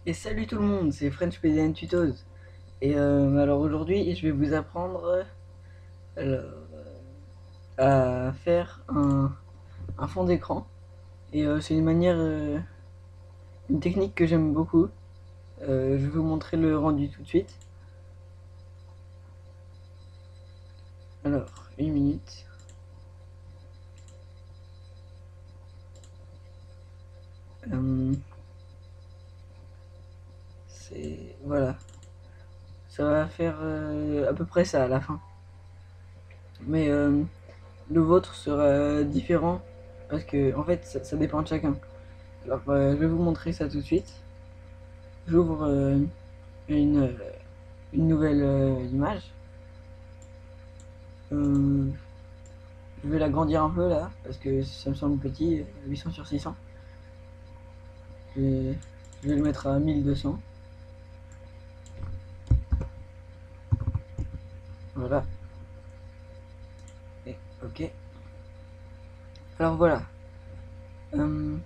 Et salut tout le monde, c'est French PDN Tutos. Et alors aujourd'hui, je vais vous apprendre alors, à faire un fond d'écran. Et c'est une manière, une technique que j'aime beaucoup. Je vais vous montrer le rendu tout de suite. Alors, une minute. Euh, c'est voilà, ça va faire à peu près ça à la fin. Mais le vôtre sera différent parce que en fait, ça dépend de chacun. Alors, je vais vous montrer ça tout de suite. J'ouvre une, euh, une nouvelle image. Euh, je vais l'agrandir un peu là, parce que ça me semble petit, 800 sur 600. Je vais, je vais le mettre à 1200. Voilà. Et, ok. Alors voilà. Euh,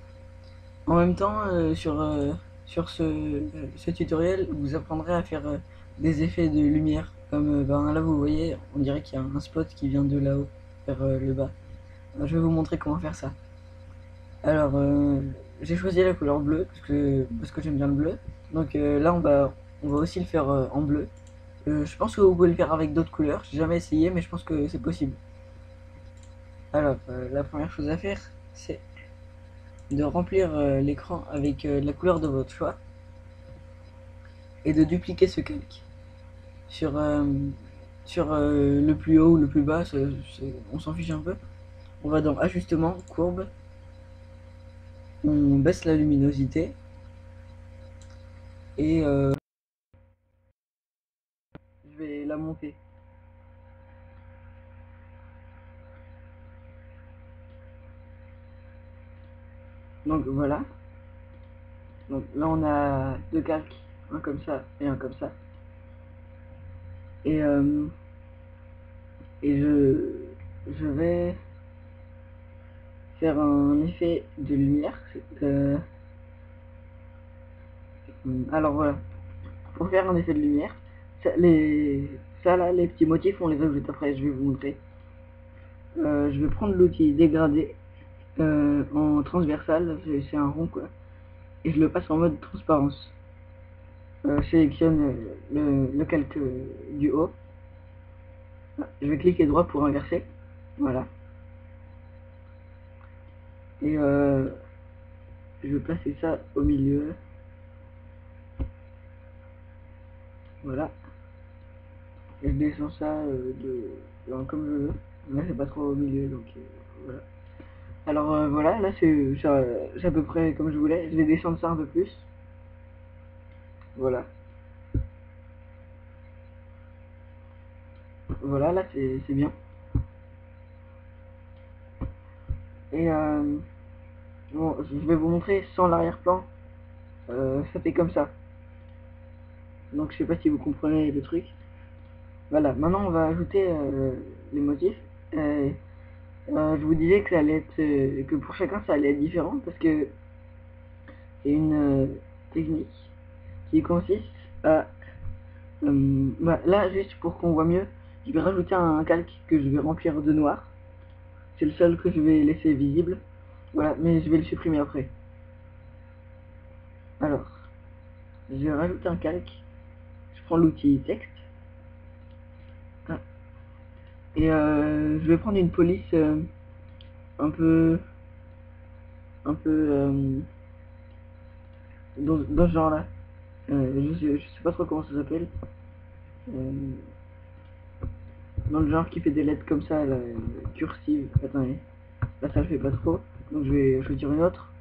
En même temps, sur ce tutoriel, vous apprendrez à faire des effets de lumière. Comme ben, là, vous voyez, on dirait qu'il y a un spot qui vient de là-haut vers le bas. Je vais vous montrer comment faire ça. Alors, j'ai choisi la couleur bleue parce que j'aime bien le bleu. Donc là, on va aussi le faire en bleu. Je pense que vous pouvez le faire avec d'autres couleurs. J'ai jamais essayé, mais je pense que c'est possible. Alors, la première chose à faire, c'est de remplir l'écran avec la couleur de votre choix et de dupliquer ce calque sur, le plus haut ou le plus bas. On s'en fiche un peu. On va dans Ajustement, Courbe. On baisse la luminosité et je vais la monter. Donc voilà. Donc là, on a deux calques, un comme ça et un comme ça. Et, euh, et je vais faire un effet de lumière. Euh, alors voilà, pour faire un effet de lumière, ça là, les petits motifs, on les ajoute après, je vais vous montrer. Je vais prendre l'outil dégradé en transversal, c'est un rond quoi, et je le passe en mode transparence. Je sélectionne le calque du haut. Je vais cliquer droit pour inverser. Voilà. Et je vais placer ça au milieu. Voilà. Et je descends ça comme je veux. Là, c'est pas trop au milieu, donc voilà. Alors voilà, là c'est à peu près comme je voulais. Je vais descendre ça un peu plus. Voilà. Voilà, là c'est bien. Et bon, je vais vous montrer sans l'arrière-plan. Ça fait comme ça. Donc je sais pas si vous comprenez le truc. Voilà, maintenant on va ajouter les motifs. Je vous disais que ça allait être que pour chacun ça allait être différent parce que c'est une technique qui consiste à bah, là juste pour qu'on voit mieux, je vais rajouter un calque que je vais remplir de noir. C'est le seul que je vais laisser visible. Voilà, mais je vais le supprimer après. Alors, je vais rajouter un calque. Je prends l'outil texte. Ah. Et je vais prendre une police un peu un peu dans ce genre là. Je sais pas trop comment ça s'appelle. Euh, dans le genre qui fait des lettres comme ça, là, cursive. Attendez, là ça le fait pas trop. Donc je vais choisir une autre.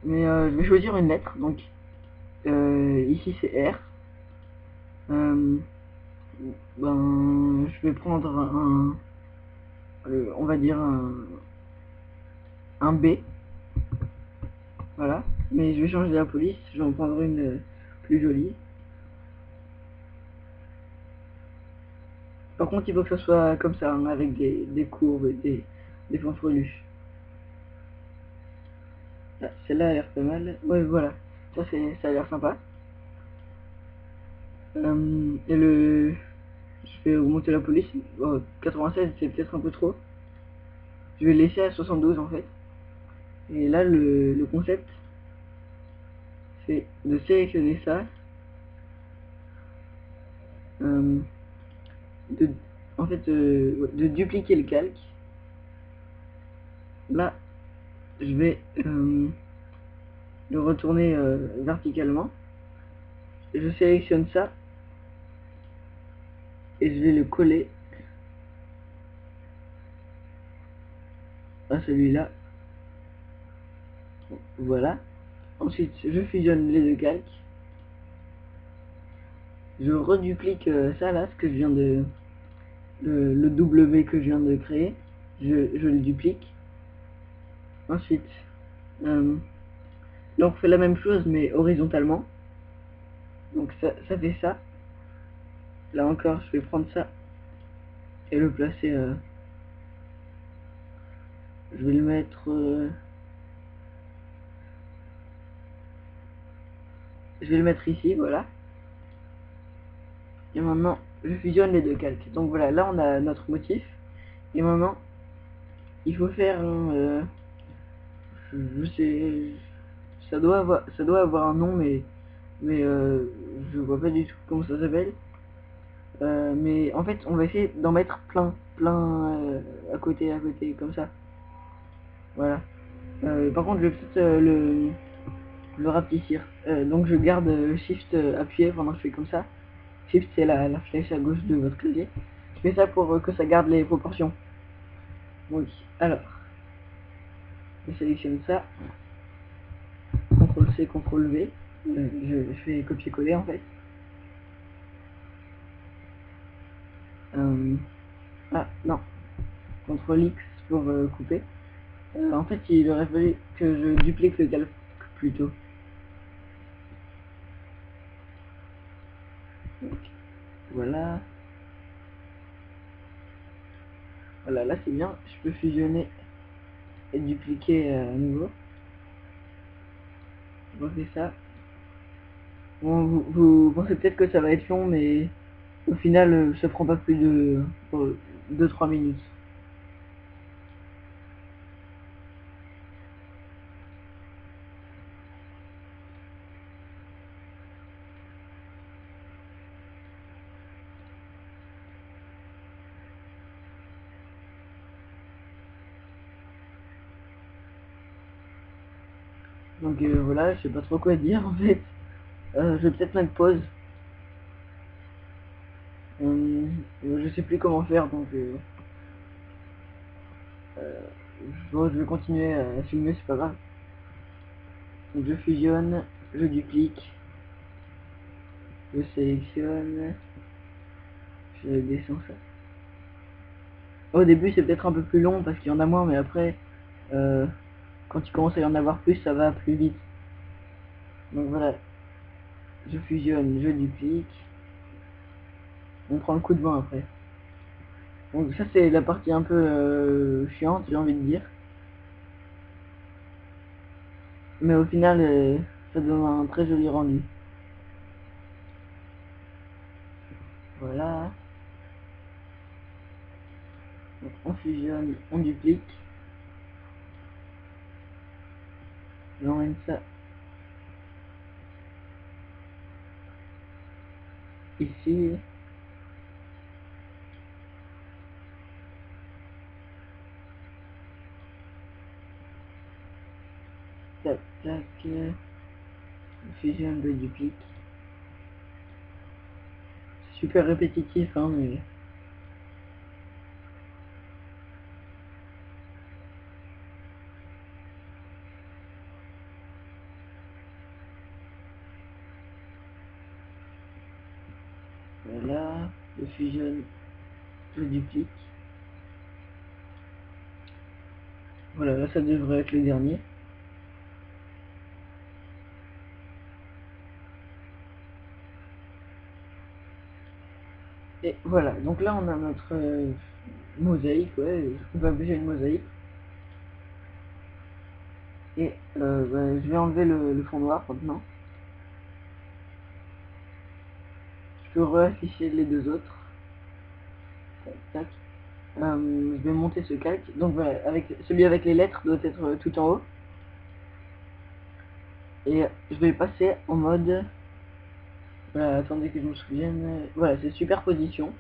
Mais je vais choisir une lettre. Donc ici c'est R. Euh, ben je vais prendre on va dire un B. Voilà. Mais je vais changer la police. Je vais en prendre une plus jolie. Par contre, il faut que ça soit comme ça, hein, avec des courbes, des fanfreluches. Ah, celle-là a l'air pas mal. Ouais, voilà. Ça a l'air sympa. Et je vais augmenter la police. Oh, 96 c'est peut-être un peu trop. Je vais laisser à 72 en fait. Et là le concept c'est de sélectionner ça. Euh, de, en fait de dupliquer le calque. Là je vais le retourner verticalement. Je sélectionne ça et je vais le coller à celui-là. Voilà. Ensuite, je fusionne les deux calques. Je reduplique ça là, ce que je viens de... le W que je viens de créer. Je le duplique. Ensuite, là on fait la même chose mais horizontalement. Donc ça fait ça. Là encore, je vais prendre ça et le placer... je vais le mettre... je vais le mettre ici, voilà. Et maintenant, je fusionne les deux calques. Donc voilà, là on a notre motif. Et maintenant, il faut faire je sais, ça doit avoir un nom, mais je vois pas du tout comment ça s'appelle. Mais en fait, on va essayer d'en mettre plein à côté, comme ça. Voilà. Par contre, je vais peut-être le rapetissir. Donc je garde Shift appuyé pendant que je fais comme ça. Shift c'est la flèche à gauche de votre clavier. Je fais ça pour que ça garde les proportions. Oui, alors, je sélectionne ça. CTRL C, CTRL V. Je fais copier-coller en fait. Ah non, CTRL X pour couper. En fait, il aurait fallu que je duplique le calque plutôt. Donc, voilà. Voilà, là c'est bien. Je peux fusionner et dupliquer à nouveau. Je refais ça. Bon, vous pensez peut-être que ça va être long, mais au final, ça prend pas plus de 2-3 minutes. Donc voilà, je sais pas trop quoi dire en fait. Je vais peut-être mettre pause. Je sais plus comment faire, donc bon, je vais continuer à filmer, c'est pas grave. Donc je fusionne, je duplique, je sélectionne, je descends ça. Au début c'est peut-être un peu plus long parce qu'il y en a moins, mais après, quand il commence à y en avoir plus, ça va plus vite. Donc voilà, je fusionne, je duplique, on prend le coup de vent après. Donc ça c'est la partie un peu chiante, j'ai envie de dire. Mais au final, ça donne un très joli rendu. Voilà. Donc on fusionne, on duplique. J'emmène ça ici. Tac, tac. On fusionne, je duplique. Super répétitif, hein, mais... Voilà. Je fusionne, je duplique. Voilà, là ça devrait être le dernier. Et voilà, donc là on a notre mosaïque, ouais, on va appeler une mosaïque. Et je vais enlever le fond noir maintenant. peux réafficher les deux autres. Tac, tac. Je vais monter ce calque. Donc voilà, avec celui avec les lettres doit être tout en haut. Et je vais passer en mode... Voilà, attendez que je me souvienne. Voilà, c'est superposition.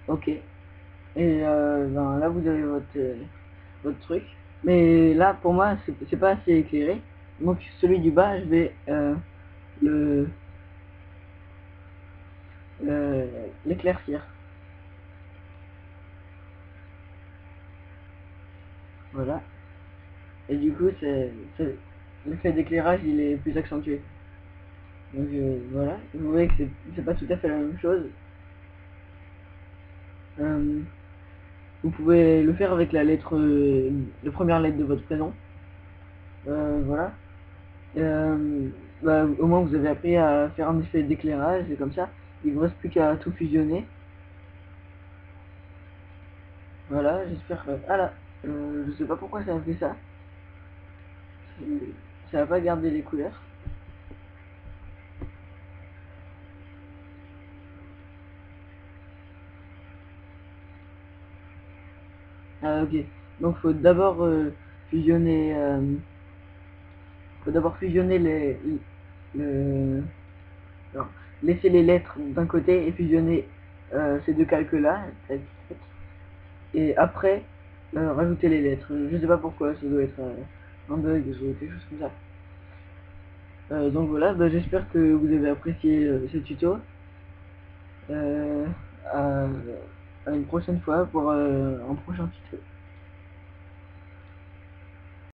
Ok. Et ben, là vous avez votre truc. Mais là pour moi c'est pas assez éclairé. Donc celui du bas je vais le l'éclaircir. Voilà. Et du coup l'effet d'éclairage il est plus accentué. Donc voilà. Vous voyez que c'est pas tout à fait la même chose. Vous pouvez le faire avec la première lettre de votre prénom. Voilà. Bah, au moins vous avez appris à faire un effet d'éclairage et comme ça, il ne vous reste plus qu'à tout fusionner. Voilà, j'espère que... Ah là, je sais pas pourquoi ça a fait ça. Ça va pas garder les couleurs. Ah ok, donc fusionner... faut d'abord fusionner le... alors, laisser les lettres d'un côté et fusionner ces deux calques là. Et après, rajouter les lettres. Je sais pas pourquoi, ça doit être un bug ou quelque chose comme ça. Donc voilà, bah, j'espère que vous avez apprécié ce tuto. Euh, à, à une prochaine fois pour un prochain tuto.